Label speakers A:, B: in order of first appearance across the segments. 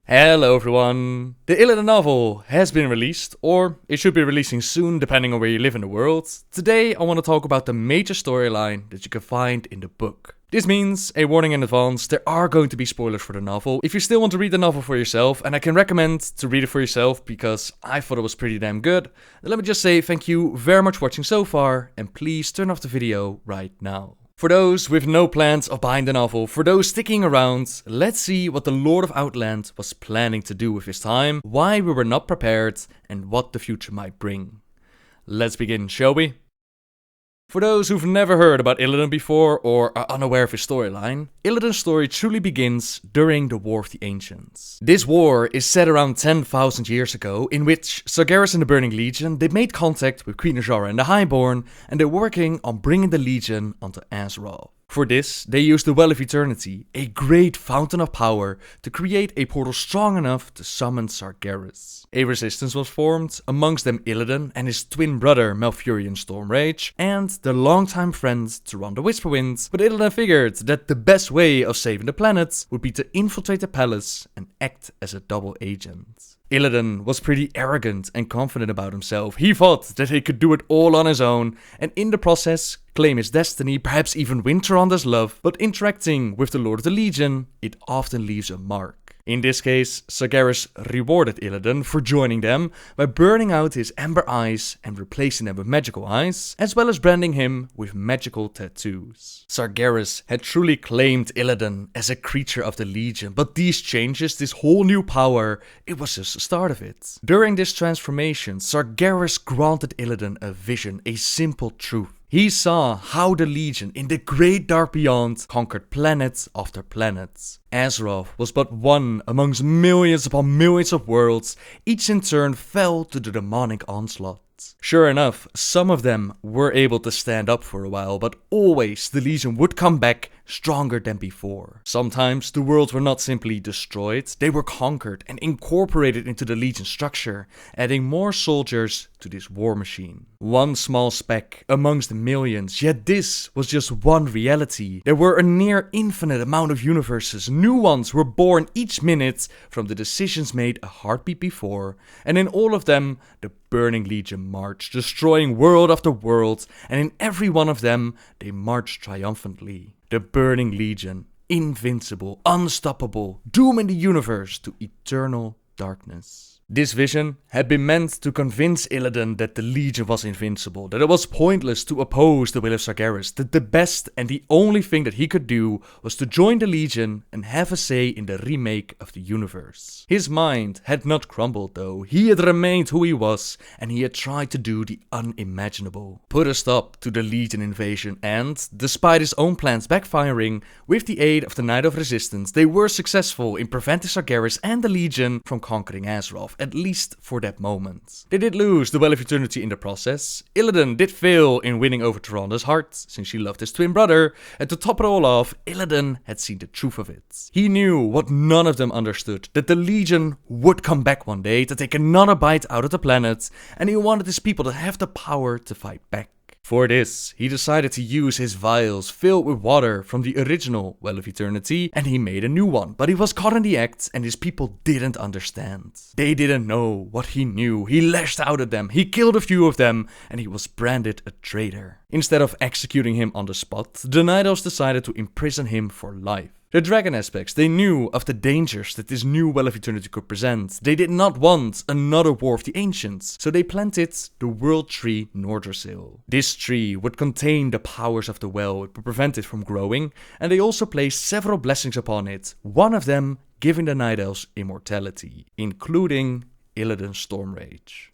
A: Hello everyone! The Illidan novel has been released, or it should be releasing soon depending on where you live in the world. Today I want to talk about the major storyline that you can find in the book. This means, a warning in advance, there are going to be spoilers for the novel. If you still want to read the novel for yourself, and I can recommend to read it for yourself because I thought it was pretty damn good, then let me just say thank you very much for watching so far, and please turn off the video right now. For those with no plans of buying the novel, for those sticking around, let's see what the Lord of Outland was planning to do with his time, why we were not prepared, and what the future might bring. Let's begin, shall we? For those who've never heard about Illidan before or are unaware of his storyline, Illidan's story truly begins during the War of the Ancients. This war is set around 10,000 years ago, in which Sargeras and the Burning Legion, they made contact with Queen Azshara and the Highborn, and they're working on bringing the Legion onto Azeroth. For this, they used the Well of Eternity, a great fountain of power, to create a portal strong enough to summon Sargeras. A resistance was formed, amongst them Illidan and his twin brother Illidan Stormrage, and their longtime friend Tyrande Whisperwind, but Illidan figured that the best way of saving the planet would be to infiltrate the palace and act as a double agent. Illidan was pretty arrogant and confident about himself. He thought that he could do it all on his own, and in the process claim his destiny, perhaps even win Tyrande's love, but interacting with the Lord of the Legion, it often leaves a mark. In this case, Sargeras rewarded Illidan for joining them by burning out his amber eyes and replacing them with magical eyes, as well as branding him with magical tattoos. Sargeras had truly claimed Illidan as a creature of the Legion, but these changes, this whole new power, it was just the start of it. During this transformation, Sargeras granted Illidan a vision, a simple truth. He saw how the Legion in the great dark beyond conquered planet after planet. Azeroth was but one amongst millions upon millions of worlds, each in turn fell to the demonic onslaught. Sure enough, some of them were able to stand up for a while, but always the Legion would come back stronger than before. Sometimes the worlds were not simply destroyed, they were conquered and incorporated into the Legion structure, adding more soldiers to this war machine. One small speck amongst the millions, yet this was just one reality. There were a near infinite amount of universes, new ones were born each minute from the decisions made a heartbeat before, and in all of them, the Burning Legion marched, destroying world after world, and in every one of them, they marched triumphantly. The Burning Legion, invincible, unstoppable, dooming the universe to eternal darkness. This vision had been meant to convince Illidan that the Legion was invincible, that it was pointless to oppose the will of Sargeras, that the best and the only thing that he could do was to join the Legion and have a say in the remake of the universe. His mind had not crumbled though, he had remained who he was, and he had tried to do the unimaginable. Put a stop to the Legion invasion and, despite his own plans backfiring, with the aid of the Knight of Resistance, they were successful in preventing Sargeras and the Legion from conquering Azeroth. At least for that moment. They did lose the Well of Eternity in the process. Illidan did fail in winning over Tyrande's heart, since she loved his twin brother, and to top it all off, Illidan had seen the truth of it. He knew what none of them understood, that the Legion would come back one day to take another bite out of the planet, and he wanted his people to have the power to fight back. For this, he decided to use his vials filled with water from the original Well of Eternity, and he made a new one, but he was caught in the act and his people didn't understand. They didn't know what he knew, he lashed out at them, he killed a few of them, and he was branded a traitor. Instead of executing him on the spot, the Night Elves decided to imprison him for life. The dragon aspects, they knew of the dangers that this new Well of Eternity could present. They did not want another War of the Ancients, so they planted the World Tree Nordrassil. This tree would contain the powers of the well, it would prevent it from growing, and they also placed several blessings upon it, one of them giving the Night Elves immortality, including Illidan Stormrage.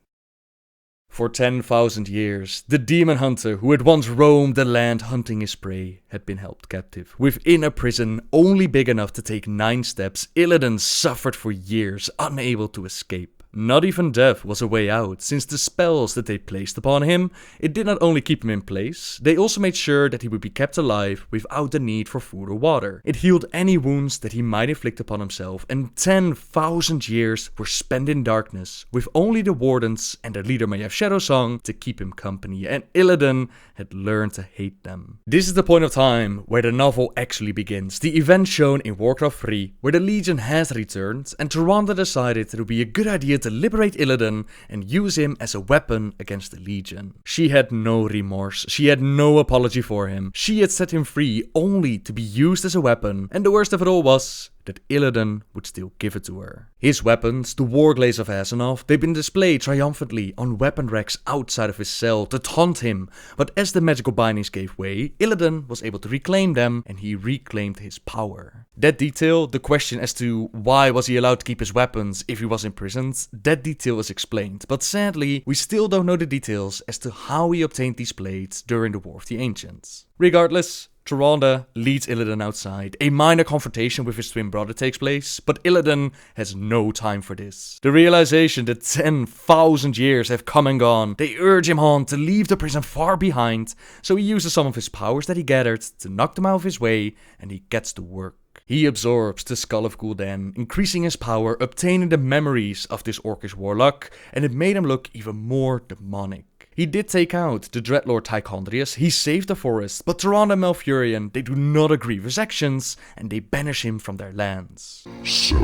A: For 10,000 years, the demon hunter who had once roamed the land hunting his prey had been held captive. Within a prison only big enough to take 9 steps, Illidan suffered for years, unable to escape. Not even death was a way out, since the spells that they placed upon him, it did not only keep him in place, they also made sure that he would be kept alive without the need for food or water. It healed any wounds that he might inflict upon himself, and 10,000 years were spent in darkness, with only the wardens and their leader Mayev's Shadow Song to keep him company, and Illidan had learned to hate them. This is the point of time where the novel actually begins, the event shown in Warcraft 3, where the Legion has returned, and Tyrande decided that it would be a good idea to liberate Illidan and use him as a weapon against the Legion. She had no remorse, she had no apology for him, she had set him free only to be used as a weapon, and the worst of it all was that Illidan would still give it to her. His weapons, the Warglaives of Azeroth, they've been displayed triumphantly on weapon racks outside of his cell to taunt him, but as the magical bindings gave way, Illidan was able to reclaim them and he reclaimed his power. That detail, the question as to why was he allowed to keep his weapons if he was imprisoned, that detail is explained, but sadly, we still don't know the details as to how he obtained these blades during the War of the Ancients. Regardless, Tyrande leads Illidan outside. A minor confrontation with his twin brother takes place, but Illidan has no time for this. The realization that 10,000 years have come and gone, they urge him on to leave the prison far behind, so he uses some of his powers that he gathered to knock them out of his way, and he gets to work. He absorbs the skull of Gul'dan, increasing his power, obtaining the memories of this orcish warlock, and it made him look even more demonic. He did take out the Dreadlord Tychondrius, he saved the forest, but Tyrande and Malfurion, they do not agree with his actions, and they banish him from their lands.
B: So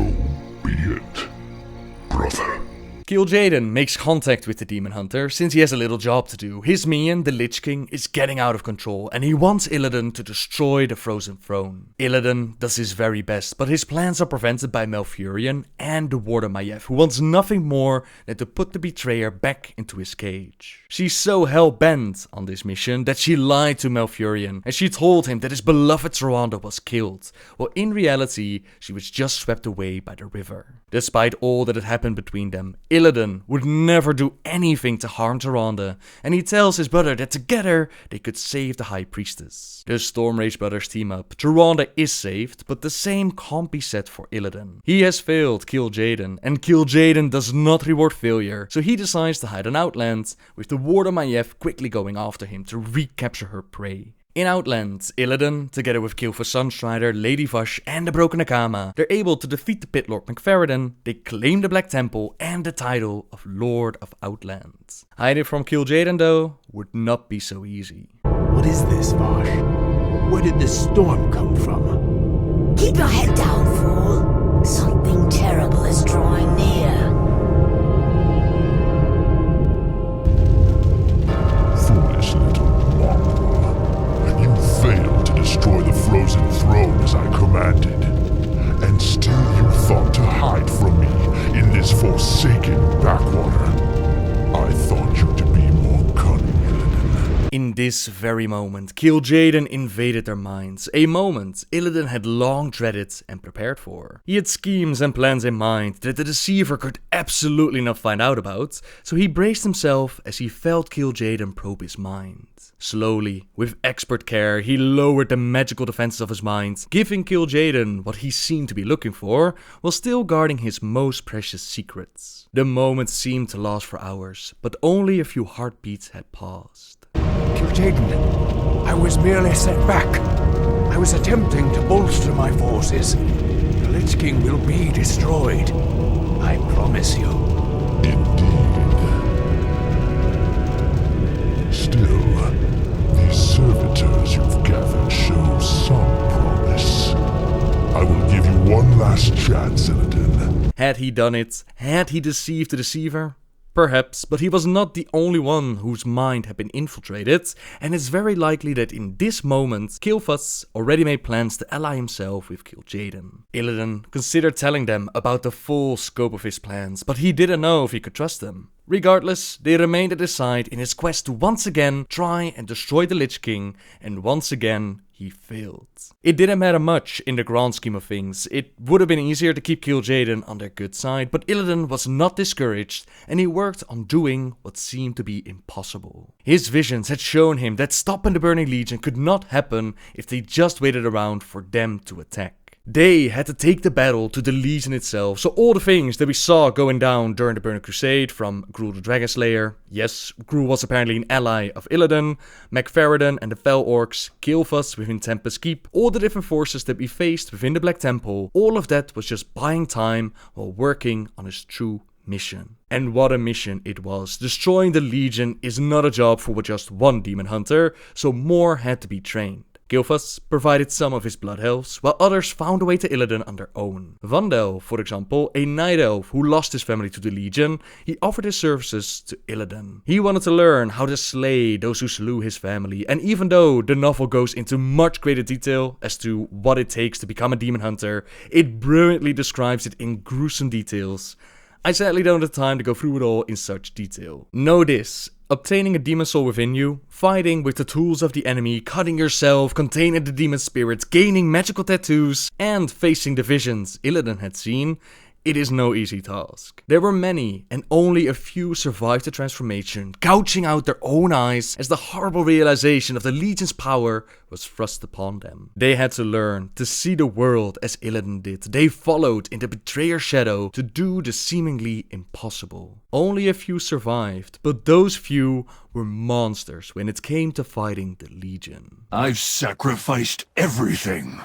B: be it, brother.
A: Kil'Jaeden makes contact with the Demon Hunter since he has a little job to do. His minion, the Lich King, is getting out of control and he wants Illidan to destroy the Frozen Throne. Illidan does his very best, but his plans are prevented by Malfurion and the Warder Maiev, who wants nothing more than to put the betrayer back into his cage. She's so hell-bent on this mission that she lied to Malfurion and she told him that his beloved Tyrande was killed, while in reality she was just swept away by the river. Despite all that had happened between them, Illidan would never do anything to harm Tyrande, and he tells his brother that together they could save the High Priestess. The Stormrage brothers team up, Tyrande is saved, but the same can't be said for Illidan. He has failed Kil'Jaeden, and Kil'Jaeden does not reward failure, so he decides to hide on Outland, with the Warder Maiev quickly going after him to recapture her prey. In Outland, Illidan, together with Kael'thas Sunstrider, Lady Vash and the Broken Akama, they're able to defeat the Pit Lord McFerrin, they claim the Black Temple and the title of Lord of Outland. Hiding from Kil'Jaeden though, would not be so easy.
C: What is this, Vash? Where did this storm come from?
D: Keep your head down, fool. Something terrible is drawing near.
B: Foolish little mongrel. You failed to destroy the Frozen Throne as I commanded. And still you thought to hide from me in this forsaken backwater. I thought you to be more cunning, Illidan.
A: In this very moment, Kil'Jaeden invaded their minds, a moment Illidan had long dreaded and prepared for. He had schemes and plans in mind that the Deceiver could absolutely not find out about, so he braced himself as he felt Kil'Jaeden probe his mind. Slowly, with expert care, he lowered the magical defenses of his mind, giving Kil'Jaeden what he seemed to be looking for, while still guarding his most precious secrets. The moment seemed to last for hours, but only a few heartbeats had paused.
C: Kil'Jaeden, I was merely set back. I was attempting to bolster my forces. The Lich King will be destroyed. I promise you.
B: Indeed. Still, these servitors you've gathered show some promise. I will give you one last chance, Illidan.
A: Had he done it? Had he deceived the Deceiver? Perhaps, but he was not the only one whose mind had been infiltrated, and it's very likely that in this moment, Kael'thas already made plans to ally himself with Kil'Jaeden. Illidan considered telling them about the full scope of his plans, but he didn't know if he could trust them. Regardless, they remained at his side in his quest to once again try and destroy the Lich King, and once again, he failed. It didn't matter much in the grand scheme of things. It would have been easier to keep Kil'Jaeden on their good side, but Illidan was not discouraged, and he worked on doing what seemed to be impossible. His visions had shown him that stopping the Burning Legion could not happen if they just waited around for them to attack. They had to take the battle to the Legion itself, so all the things that we saw going down during the Burning Crusade, from Gruul the Dragon Slayer, yes, Gruul was apparently an ally of Illidan, Macfarridan and the Fel Orcs, Kael'thas within Tempest Keep, all the different forces that we faced within the Black Temple, all of that was just buying time while working on his true mission. And what a mission it was. Destroying the Legion is not a job for just one demon hunter, so more had to be trained. Kael'thas provided some of his blood elves, while others found a way to Illidan on their own. Vandel, for example, a night elf who lost his family to the Legion, he offered his services to Illidan. He wanted to learn how to slay those who slew his family, and even though the novel goes into much greater detail as to what it takes to become a demon hunter, it brilliantly describes it in gruesome details. I sadly don't have time to go through it all in such detail. Know this: obtaining a demon soul within you, fighting with the tools of the enemy, cutting yourself, containing the demon spirits, gaining magical tattoos, and facing the visions Illidan had seen, it is no easy task. There were many, and only a few survived the transformation, gouging out their own eyes as the horrible realization of the Legion's power was thrust upon them. They had to learn to see the world as Illidan did. They followed in the betrayer's shadow to do the seemingly impossible. Only a few survived, but those few were monsters when it came to fighting the Legion.
C: I've sacrificed everything.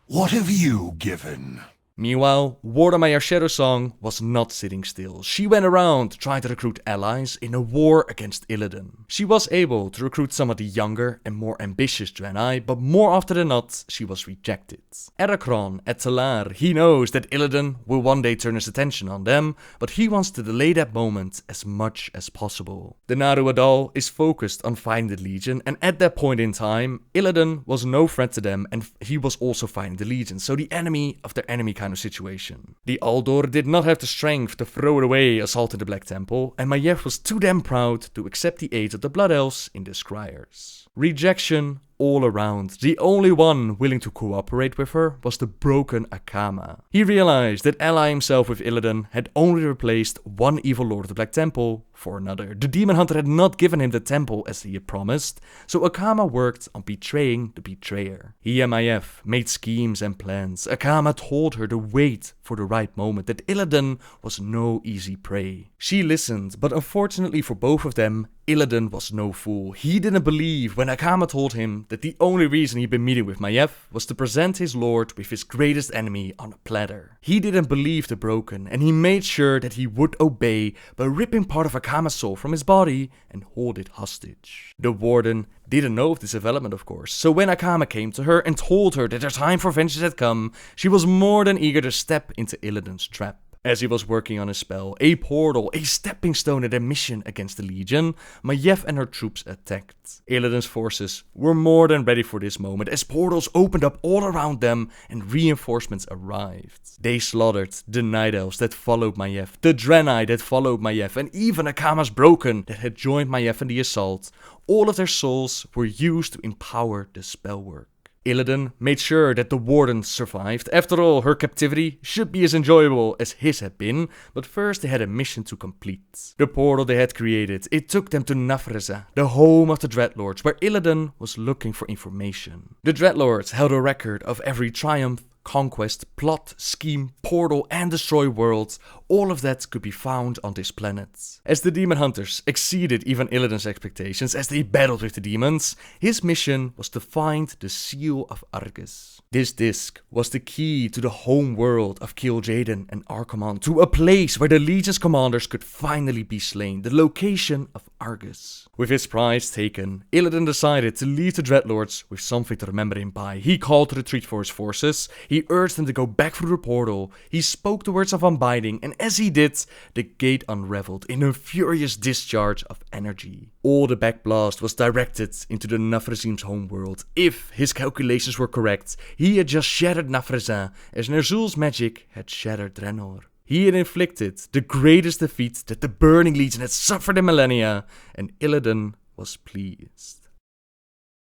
C: What have you given?
A: Meanwhile, Wardamaya Shadowsong was not sitting still. She went around trying to recruit allies in a war against Illidan. She was able to recruit some of the younger and more ambitious Draenei, but more often than not, she was rejected. Erakron at Talar, he knows that Illidan will one day turn his attention on them, but he wants to delay that moment as much as possible. The Naru Adal is focused on fighting the Legion, and at that point in time, Illidan was no threat to them, and he was also fighting the Legion, so the enemy of their enemy kind of situation. The Aldor did not have the strength to throw away assault in the Black Temple, and Maiev was too damn proud to accept the aid of the Blood Elves in the Scryers. Rejection all around. The only one willing to cooperate with her was the broken Akama. He realized that ally himself with Illidan had only replaced one evil lord of the Black Temple for another. The demon hunter had not given him the temple as he had promised, so Akama worked on betraying the betrayer. He and Maiev made schemes and plans. Akama told her to wait for the right moment, that Illidan was no easy prey. She listened, but unfortunately for both of them, Illidan was no fool. He didn't believe when Akama told him that the only reason he'd been meeting with Maiev was to present his lord with his greatest enemy on a platter. He didn't believe the broken, and he made sure that he would obey by ripping part of Akama's soul from his body and hold it hostage. The warden didn't know of this development, of course, so when Akama came to her and told her that her time for vengeance had come, she was more than eager to step into Illidan's trap. As he was working on his spell, a portal, a stepping stone in their mission against the Legion, Maiev and her troops attacked. Illidan's forces were more than ready for this moment as portals opened up all around them and reinforcements arrived. They slaughtered the Night Elves that followed Maiev, the Draenei that followed Maiev, and even Akama's Broken that had joined Maiev in the assault. All of their souls were used to empower the spell work. Illidan made sure that the warden survived. After all, her captivity should be as enjoyable as his had been, but first they had a mission to complete. The portal they had created, it took them to Nathreza, the home of the Dreadlords, where Illidan was looking for information. The Dreadlords held a record of every triumph, conquest, plot, scheme, portal, and destroy worlds. All of that could be found on this planet. As the demon hunters exceeded even Illidan's expectations as they battled with the demons, his mission was to find the Seal of Argus. This disc was the key to the home world of Kil'Jaeden and Arkamon, to a place where the Legion's commanders could finally be slain, the location of Argus. With his prize taken, Illidan decided to leave the Dreadlords with something to remember him by. He called to retreat for his forces, he urged them to go back through the portal, he spoke the words of unbinding, and as he did, the gate unraveled in a furious discharge of energy. All the backblast was directed into the Nathrezim's homeworld. If his calculations were correct, he had just shattered Nathreza, as Ner'zhul's magic had shattered Draenor. He had inflicted the greatest defeat that the Burning Legion had suffered in millennia, and Illidan was pleased.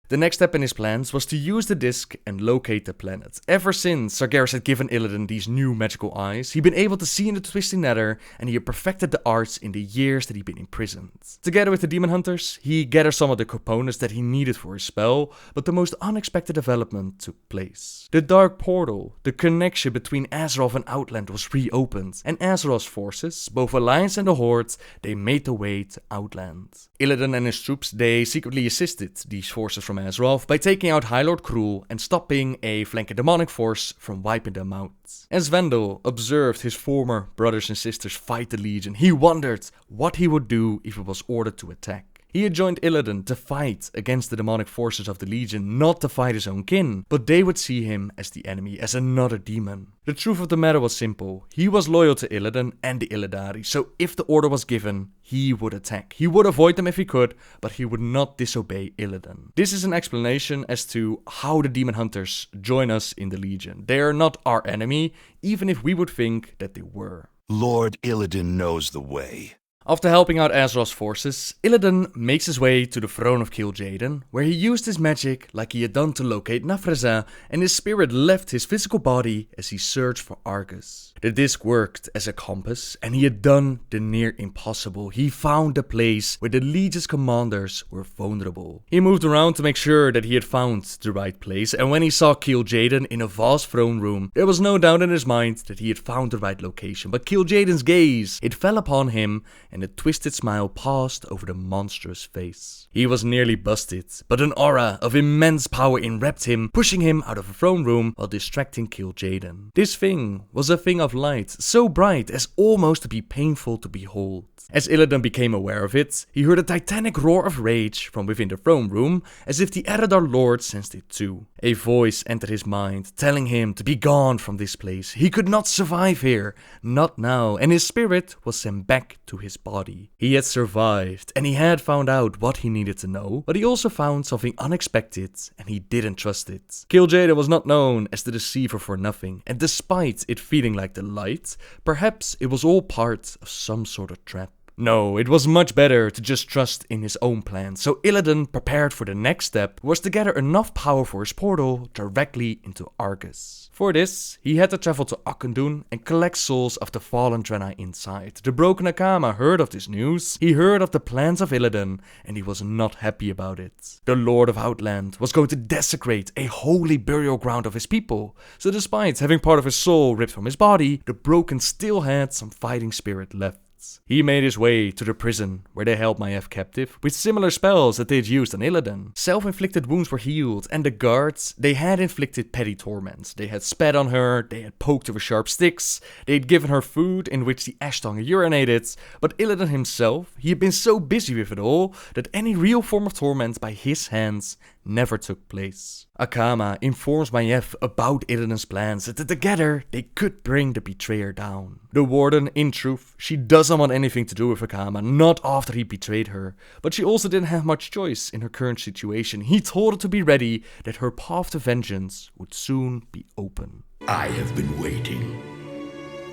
A: The next step in his plans was to use the disc and locate the planet. Ever since Sargeras had given Illidan these new magical eyes, he'd been able to see in the twisting nether, and he had perfected the arts in the years that he'd been imprisoned. Together with the demon hunters, he gathered some of the components that he needed for his spell, but the most unexpected development took place. The dark portal, the connection between Azeroth and Outland, was reopened, and Azeroth's forces, both Alliance and the Horde, they made the way to Outland. Illidan and his troops, they secretly assisted these forces from Azeroth by taking out High Lord Cruel and stopping a flanking demonic force from wiping them out. As Vandal observed his former brothers and sisters fight the Legion, he wondered what he would do if he was ordered to attack. He had joined Illidan to fight against the demonic forces of the Legion, not to fight his own kin, but they would see him as the enemy, as another demon. The truth of the matter was simple. He was loyal to Illidan and the Illidari, so if the order was given, he would attack. He would avoid them if he could, but he would not disobey Illidan. This is an explanation as to how the demon hunters join us in the Legion. They are not our enemy, even if we would think that they were.
E: Lord Illidan knows the way.
A: After helping out Azeroth's forces, Illidan makes his way to the throne of Kil'Jaeden, where he used his magic like he had done to locate Nathreza, and his spirit left his physical body as he searched for Argus. The disc worked as a compass, and he had done the near impossible. He found the place where the Legion's commanders were vulnerable. He moved around to make sure that he had found the right place, and when he saw Kil'Jaeden in a vast throne room, there was no doubt in his mind that he had found the right location. But Kil'Jaeden's gaze, it fell upon him, and a twisted smile passed over the monstrous face. He was nearly busted, but an aura of immense power enwrapped him, pushing him out of the throne room while distracting Kil'Jaeden. This thing was a thing of light, so bright as almost to be painful to behold. As Illidan became aware of it, he heard a titanic roar of rage from within the throne room, as if the Eredar Lord sensed it too. A voice entered his mind, telling him to be gone from this place. He could not survive here, not now, and his spirit was sent back to his body. He had survived, and he had found out what he needed to know, but he also found something unexpected, and he didn't trust it. Kil'Jaeden was not known as the Deceiver for nothing, and despite it feeling like the light, perhaps it was all part of some sort of trap. No, it was much better to just trust in his own plan, so Illidan prepared for the next step, was to gather enough power for his portal directly into Argus. For this, he had to travel to Akama and collect souls of the fallen Draenei inside. The broken Akama heard of this news, he heard of the plans of Illidan, and he was not happy about it. The Lord of Outland was going to desecrate a holy burial ground of his people, so despite having part of his soul ripped from his body, the broken still had some fighting spirit left. He made his way to the prison where they held Maiev captive with similar spells that they had used on Illidan. Self-inflicted wounds were healed, and the guards, they had inflicted petty torments. They had spat on her, they had poked her with sharp sticks, they had given her food in which the Ashtonga urinated, but Illidan himself, he had been so busy with it all that any real form of torment by his hands never took place. Akama informs Maiev about Illidan's plans, that together they could bring the betrayer down. The warden, in truth, she doesn't want anything to do with Akama, not after he betrayed her, but she also didn't have much choice in her current situation. He told her to be ready, that her path to vengeance would soon be open.
F: I have been waiting,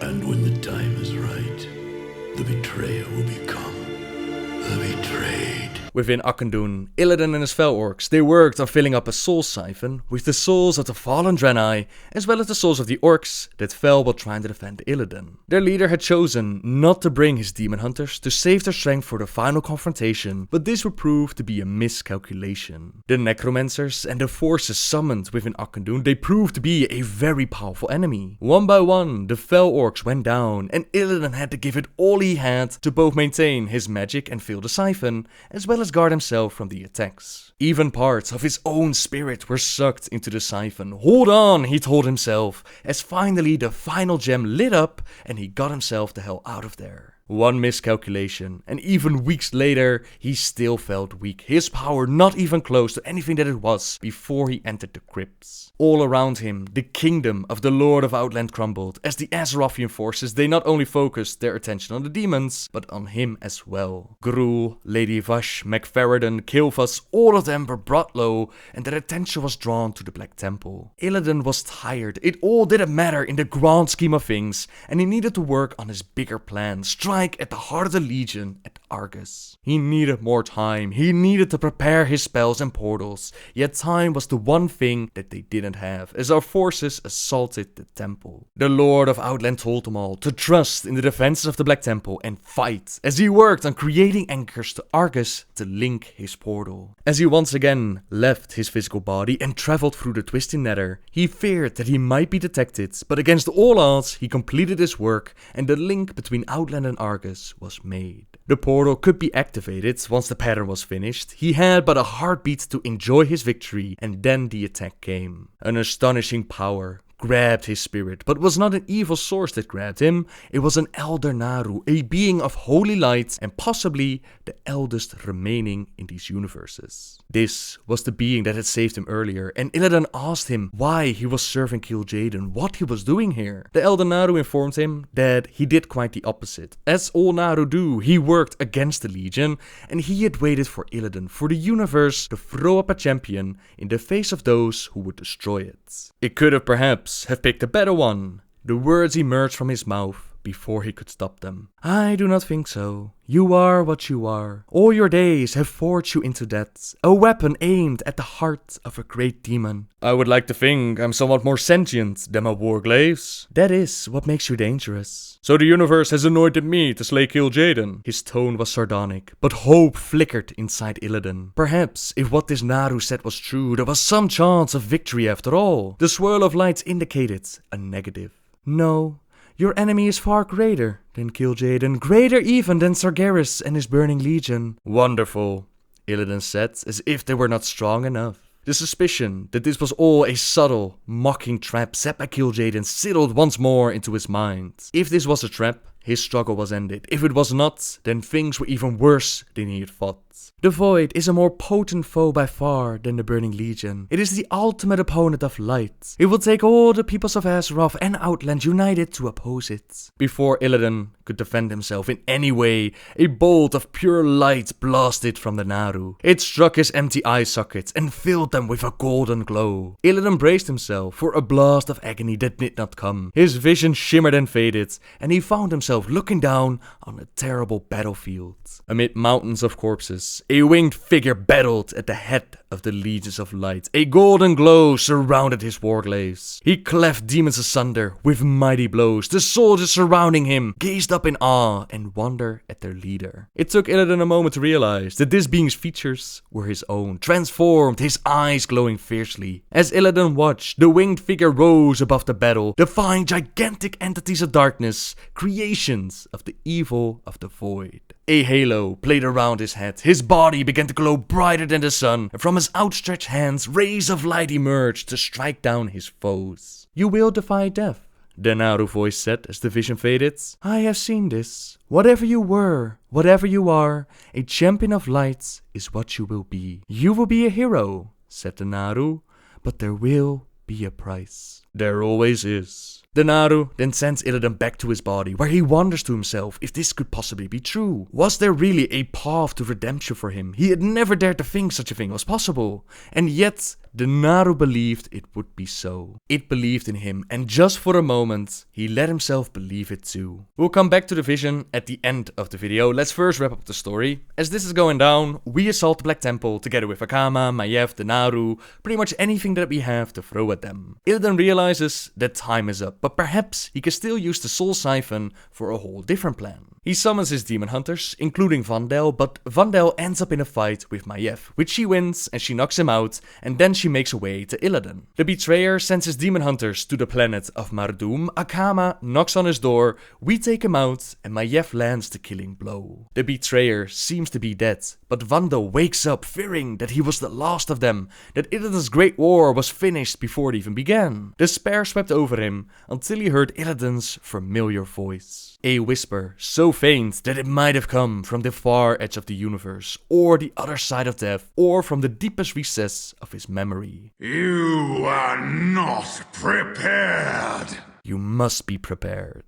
F: and when the time is right, the betrayer will become the betrayed.
A: Within Akama, Illidan and his fel orcs, they worked on filling up a soul siphon with the souls of the fallen Draenei, as well as the souls of the orcs that fell while trying to defend Illidan. Their leader had chosen not to bring his demon hunters to save their strength for the final confrontation, but this would prove to be a miscalculation. The necromancers and the forces summoned within Akama, they proved to be a very powerful enemy. One by one, the fel orcs went down, and Illidan had to give it all he had to both maintain his magic and fill the siphon, as well as guard himself from the attacks. Even parts of his own spirit were sucked into the siphon. Hold on, he told himself, as finally the final gem lit up and he got himself the hell out of there. One miscalculation, and even weeks later, he still felt weak. His power not even close to anything that it was before he entered the crypts. All around him, the kingdom of the Lord of Outland crumbled, as the Azerothian forces, they not only focused their attention on the demons, but on him as well. Gruul, Lady Vash, McFerridon, Kael'thas, all of them were brought low, and their attention was drawn to the Black Temple. Illidan was tired. It all didn't matter in the grand scheme of things, and he needed to work on his bigger plans, strive strike at the heart of the Legion at Argus. He needed more time. He needed to prepare his spells and portals. Yet time was the one thing that they didn't have, as our forces assaulted the temple. The Lord of Outland told them all to trust in the defenses of the Black Temple and fight, as he worked on creating anchors to Argus to link his portal. As he once again left his physical body and traveled through the twisting nether, he feared that he might be detected, but against all odds, he completed his work and the link between Outland and Argus was made. The portal could be activated once the pattern was finished. He had but a heartbeat to enjoy his victory, and then the attack came. An astonishing power grabbed his spirit, but was not an evil source that grabbed him. It was an elder Naru, a being of holy light and possibly the eldest remaining in these universes. This was the being that had saved him earlier, and Illidan asked him why he was serving Kil'Jaeden, what he was doing here. The elder Naru informed him that he did quite the opposite. As all Naru do, he worked against the Legion, and he had waited for Illidan, for the universe to throw up a champion in the face of those who would destroy it. It could have perhaps have picked a better one. The words emerged from his mouth before he could stop them. I do not think so. You are what you are. All your days have forged you into death, a weapon aimed at the heart of a great demon. I would like to think I'm somewhat more sentient than my warglaves. That is what makes you dangerous. So the universe has anointed me to slay Kil'Jaeden. His tone was sardonic, but hope flickered inside Illidan. Perhaps if what this Naru said was true, there was some chance of victory after all. The swirl of lights indicated a negative. No. Your enemy is far greater than Kil'Jaeden, greater even than Sargeras and his Burning Legion. Wonderful, Illidan said, as if they were not strong enough. The suspicion that this was all a subtle, mocking trap set by Kil'Jaeden settled once more into his mind. If this was a trap, his struggle was ended. If it was not, then things were even worse than he had thought. The Void is a more potent foe by far than the Burning Legion. It is the ultimate opponent of light. It will take all the peoples of Azeroth and Outland united to oppose it. Before Illidan could defend himself in any way, a bolt of pure light blasted from the Naru. It struck his empty eye sockets and filled them with a golden glow. Illidan braced himself for a blast of agony that did not come. His vision shimmered and faded, and he found himself looking down on a terrible battlefield. Amid mountains of corpses, a winged figure battled at the head of the legions of light. A golden glow surrounded his warglaves. He cleft demons asunder with mighty blows. The soldiers surrounding him gazed up in awe and wonder at their leader. It took Illidan a moment to realize that this being's features were his own, transformed, his eyes glowing fiercely. As Illidan watched, the winged figure rose above the battle, defying gigantic entities of darkness, creations of the evil of the Void. A halo played around his head. His body began to glow brighter than the sun, and from his outstretched hands, rays of light emerged to strike down his foes. You will defy death, the Naru voice said as the vision faded. I have seen this. Whatever you were, whatever you are, a champion of light is what you will be. You will be a hero, said the Naru, but there will be a price. There always is. The Naru then sends Illidan back to his body, where he wonders to himself if this could possibly be true. Was there really a path to redemption for him? He had never dared to think such a thing was possible. And yet, the Naru believed it would be so. It believed in him, and just for a moment, he let himself believe it too. We'll come back to the vision at the end of the video. Let's first wrap up the story. As this is going down, we assault the Black Temple together with Akama, Maiev, the Naru, pretty much anything that we have to throw at them. Illidan realizes that time is up, but perhaps he can still use the Soul Siphon for a whole different plan. He summons his demon hunters, including Vandel, but Vandel ends up in a fight with Maiev, which she wins and she knocks him out, and then she makes her way to Illidan. The betrayer sends his demon hunters to the planet of Mardum. Akama knocks on his door, we take him out, and Maiev lands the killing blow. The betrayer seems to be dead, but Vandel wakes up fearing that he was the last of them, that Illidan's great war was finished before it even began. Despair swept over him until he heard Illidan's familiar voice. A whisper so faint that it might have come from the far edge of the universe, or the other side of death, or from the deepest recess of his memory.
B: You are not prepared.
A: You must be prepared.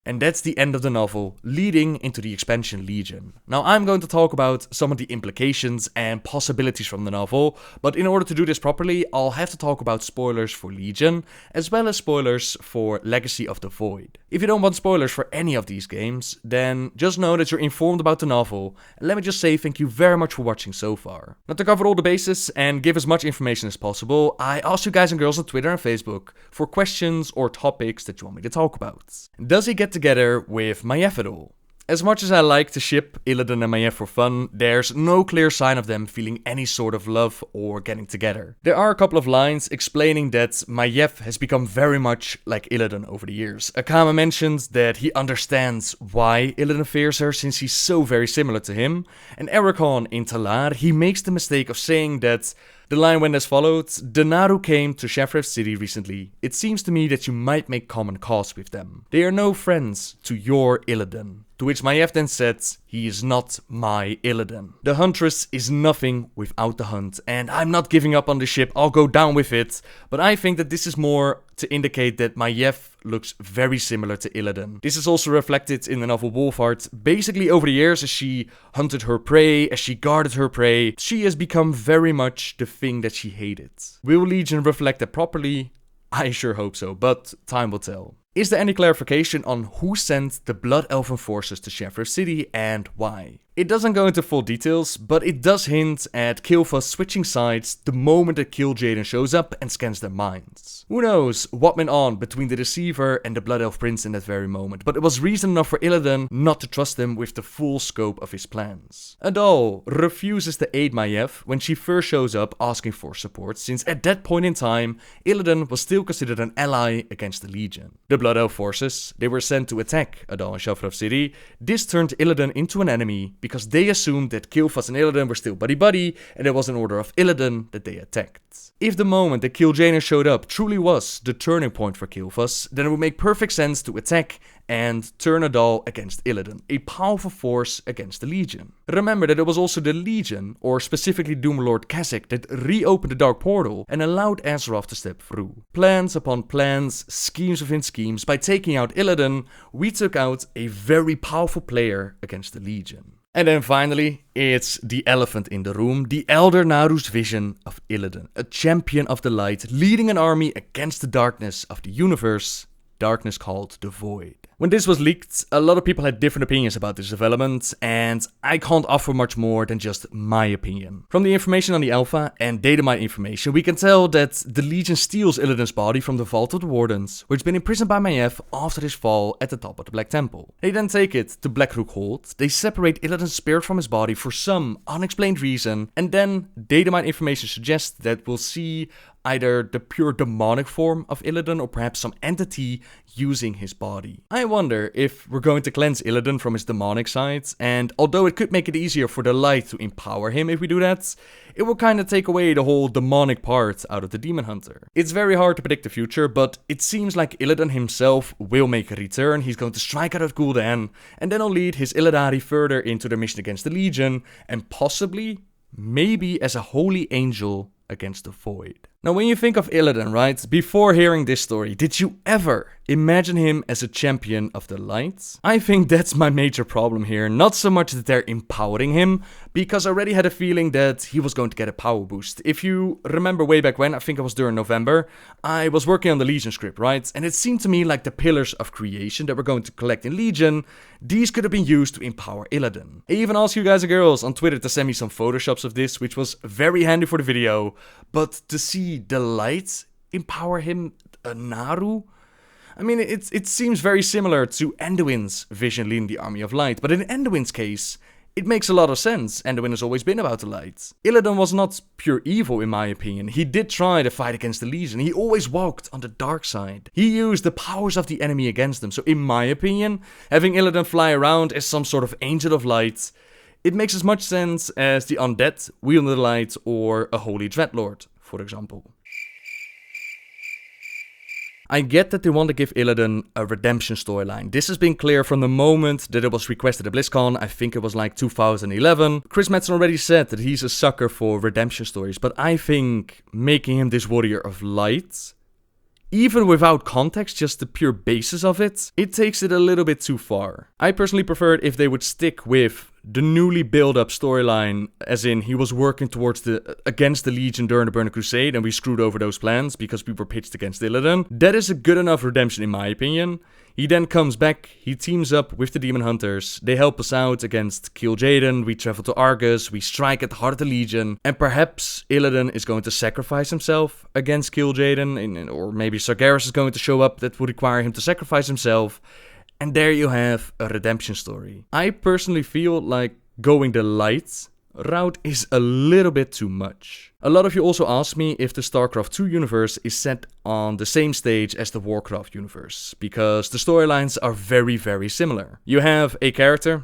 A: And that's the end of the novel, leading into the expansion Legion. Now I'm going to talk about some of the implications and possibilities from the novel, but in order to do this properly, I'll have to talk about spoilers for Legion, as well as spoilers for Legacy of the Void. If you don't want spoilers for any of these games, then just know that you're informed about the novel, and let me just say thank you very much for watching so far. Now to cover all the bases and give as much information as possible, I asked you guys and girls on Twitter and Facebook for questions or topics that you want me to talk about. Does he get together with Maiev at all? As much as I like to ship Illidan and Maiev for fun, there's no clear sign of them feeling any sort of love or getting together. There are a couple of lines explaining that Maiev has become very much like Illidan over the years. Akama mentions that he understands why Illidan fears her since he's so very similar to him, and Ericon in Talar, he makes the mistake of saying that the line went as followed: "The Naru came to Shefref City recently. It seems to me that you might make common cause with them. They are no friends to your Illidan." To which Maiev then said, "He is not my Illidan. The Huntress is nothing without the hunt, and I'm not giving up on the ship, I'll go down with it." But I think that this is more to indicate that Maiev looks very similar to Illidan. This is also reflected in the novel Wolfheart. Basically over the years, as she hunted her prey, as she guarded her prey, she has become very much the thing that she hated. Will Legion reflect that properly? I sure hope so, but time will tell. Is there any clarification on who sent the Blood Elven forces to Shefref City and why? It doesn't go into full details, but it does hint at Kael'thas switching sides the moment that Kil'Jaeden shows up and scans their minds. Who knows what went on between the Deceiver and the Blood Elf Prince in that very moment, but it was reason enough for Illidan not to trust him with the full scope of his plans. Adol refuses to aid Maiev when she first shows up asking for support, since at that point in time, Illidan was still considered an ally against the Legion. The Blood Elf forces, they were sent to attack Adol and Shefref City. This turned Illidan into an enemy, because they assumed that Kael'thas and Illidan were still buddy-buddy, and it was an order of Illidan that they attacked. If the moment that Kil'Jaeden showed up truly was the turning point for Kael'thas, then it would make perfect sense to attack and turn Adol against Illidan, a powerful force against the Legion. Remember that it was also the Legion, or specifically Doomlord Khazak, that reopened the Dark Portal and allowed Azeroth to step through. Plans upon plans, schemes within schemes, by taking out Illidan, we took out a very powerful player against the Legion. And then finally, it's the elephant in the room, the Elder Naru's vision of Illidan, a champion of the light, leading an army against the darkness of the universe, darkness called the Void. When this was leaked, a lot of people had different opinions about this development, and I can't offer much more than just my opinion. From the information on the alpha and data mine information, we can tell that the Legion steals Illidan's body from the Vault of the Wardens, which had been imprisoned by Maiev after his fall at the top of the Black Temple. They then take it to Blackrook Hold, they separate Illidan's spirit from his body for some unexplained reason, and then data mine information suggests that we'll see either the pure demonic form of Illidan or perhaps some entity using his body. I wonder if we're going to cleanse Illidan from his demonic side, and although it could make it easier for the light to empower him if we do that, it will kind of take away the whole demonic part out of the Demon Hunter. It's very hard to predict the future, but it seems like Illidan himself will make a return. He's going to strike out of Gul'dan, and then he'll lead his Illidari further into their mission against the Legion, and possibly, maybe as a holy angel against the Void. Now when you think of Illidan, right, before hearing this story, did you ever imagine him as a champion of the light? I think that's my major problem here, not so much that they're empowering him, because I already had a feeling that he was going to get a power boost. If you remember way back when, I think it was during November, I was working on the Legion script, right, and it seemed to me like the pillars of creation that we're going to collect in Legion, these could have been used to empower Illidan. I even asked you guys and girls on Twitter to send me some photoshops of this, which was very handy for the video, but to see the light empower him, a Naru? I mean, it seems very similar to Anduin's vision leading the Army of Light, but in Anduin's case, it makes a lot of sense. Anduin has always been about the light. Illidan was not pure evil in my opinion. He did try to fight against the Legion. He always walked on the dark side. He used the powers of the enemy against them. So in my opinion, having Illidan fly around as some sort of angel of light, it makes as much sense as the undead wielding the light or a holy dreadlord, for example. I get that they want to give Illidan a redemption storyline. This has been clear from the moment that it was requested at BlizzCon. I think it was like 2011. Chris Metzen already said that he's a sucker for redemption stories, but I think making him this warrior of light, even without context, just the pure basis of it, it takes it a little bit too far. I personally preferred if they would stick with the newly built-up storyline, as in he was working towards against the Legion during the Burning Crusade, and we screwed over those plans because we were pitched against Illidan. That is a good enough redemption in my opinion. He then comes back, he teams up with the Demon Hunters, they help us out against Kil'Jaeden, we travel to Argus, we strike at the heart of the Legion, and perhaps Illidan is going to sacrifice himself against Kil'Jaeden, or maybe Sargeras is going to show up that would require him to sacrifice himself. And there you have a redemption story. I personally feel like going the light route is a little bit too much. A lot of you also ask me if the StarCraft 2 universe is set on the same stage as the Warcraft universe, because the storylines are very, very similar. You have a character,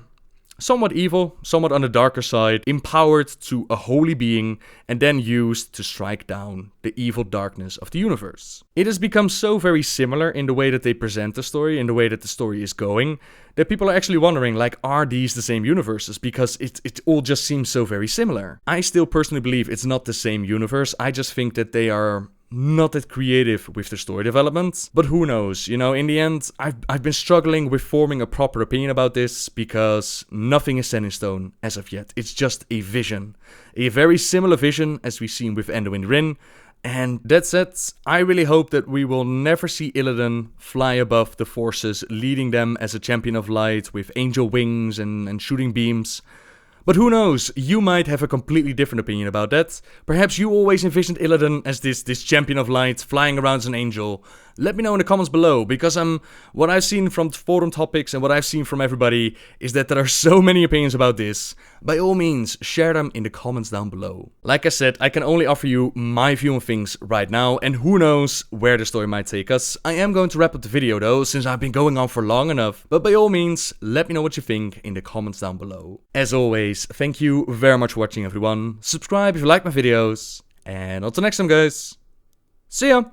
A: somewhat evil, somewhat on the darker side, empowered to a holy being, and then used to strike down the evil darkness of the universe. It has become so very similar in the way that they present the story, in the way that the story is going, that people are actually wondering, like, are these the same universes? Because it all just seems so very similar. I still personally believe it's not the same universe. I just think that they are not that creative with the story development, but who knows, you know, in the end, I've been struggling with forming a proper opinion about this, because nothing is set in stone as of yet. It's just a vision, a very similar vision as we've seen with Anduin Wrynn, and that said, I really hope that we will never see Illidan fly above the forces, leading them as a champion of light with angel wings and shooting beams. But who knows, you might have a completely different opinion about that. Perhaps you always envisioned Illidan as this champion of light, flying around as an angel. Let me know in the comments below, because what I've seen from forum topics and what I've seen from everybody is that there are so many opinions about this. By all means, share them in the comments down below. Like I said, I can only offer you my view on things right now, and who knows where the story might take us. I am going to wrap up the video though, since I've been going on for long enough. But by all means, let me know what you think in the comments down below. As always, thank you very much for watching everyone. Subscribe if you like my videos, and until next time guys, see ya!